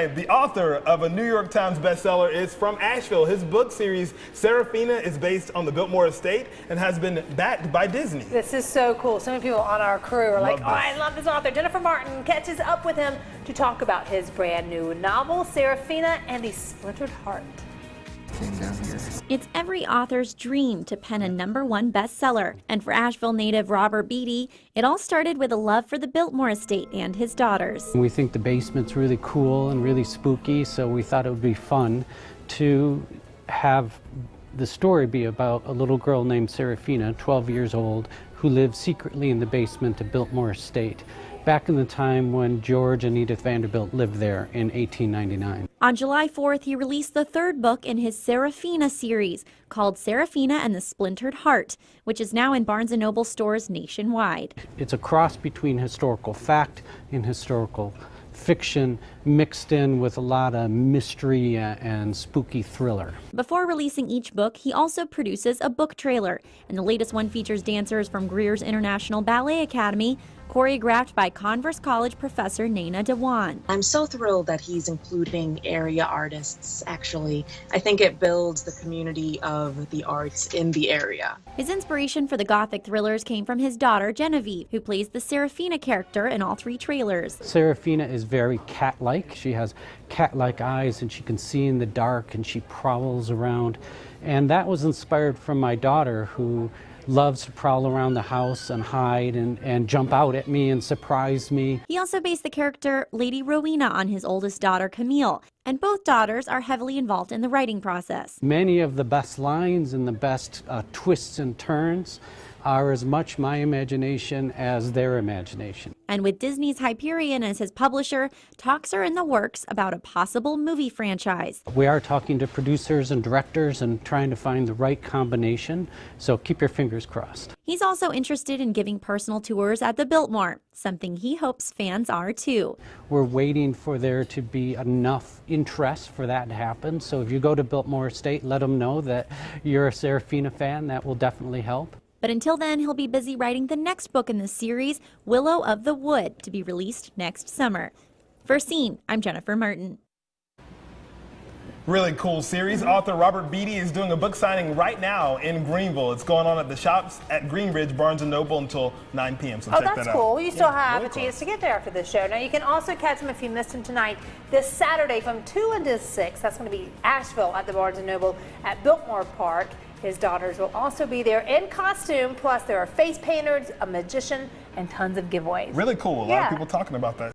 The author of a New York Times bestseller is from Asheville. His book series, Serafina, is based on the Biltmore estate and has been backed by Disney. This is so cool. So many people on our crew are like, Love oh, this. I love this author. Jennifer Martin catches up with him to talk about his brand new novel, Serafina and the Splintered Heart. It's every author's dream to pen a #1 bestseller, and for Asheville native Robert Beatty, it all started with a love for the Biltmore estate and his daughters. We think the basement's really cool and really spooky, so we thought it would be fun to have the story be about a little girl named Serafina, 12 years old, who lived secretly in the basement of Biltmore estate, back in the time when George and Edith Vanderbilt lived there in 1899. On July 4th, he released the third book in his Serafina series, called Serafina and the Splintered Heart, which is now in Barnes & Noble stores nationwide. It's a cross between historical fact and historical fiction, mixed in with a lot of mystery and spooky thriller. Before releasing each book, he also produces a book trailer, and the latest one features dancers from Greer's International Ballet Academy, choreographed by Converse College professor Nana Dewan. I'm so thrilled that he's including area artists, actually. I think it builds the community of the arts in the area. His inspiration for the gothic thrillers came from his daughter Genevieve, who plays the Serafina character in all 3 trailers. Serafina is very cat-like. She has cat-like eyes and she can see in the dark and she prowls around. And that was inspired from my daughter, who loves to prowl around the house and hide and jump out at me and surprise me. He also based the character Lady Rowena on his oldest daughter Camille, and both daughters are heavily involved in the writing process. Many of the best lines and the best twists and turns are as much my imagination as their imagination. And with Disney's Hyperion as his publisher, talks are in the works about a possible movie franchise. We are talking to producers and directors and trying to find the right combination, so keep your fingers crossed. He's also interested in giving personal tours at the Biltmore, something he hopes fans are too. We're waiting for there to be enough interest for that to happen, so if you go to Biltmore Estate, let them know that you're a Serafina fan. That will definitely help. But until then, he'll be busy writing the next book in this series, Willow of the Wood, to be released next summer. For Scene, I'm Jennifer Martin. Really cool series. Author Robert Beatty is doing a book signing right now in Greenville. It's going on at the shops at Greenridge, Barnes & Noble until 9 p.m. So check that out. Oh, that's cool. You still have really a chance to get there after this show. Now, you can also catch him if you missed him tonight, this Saturday from 2 until 6. That's going to be Asheville at the Barnes & Noble at Biltmore Park. His daughters will also be there in costume, plus there are face painters, a magician, and tons of giveaways. Really cool. A lot of people talking about that.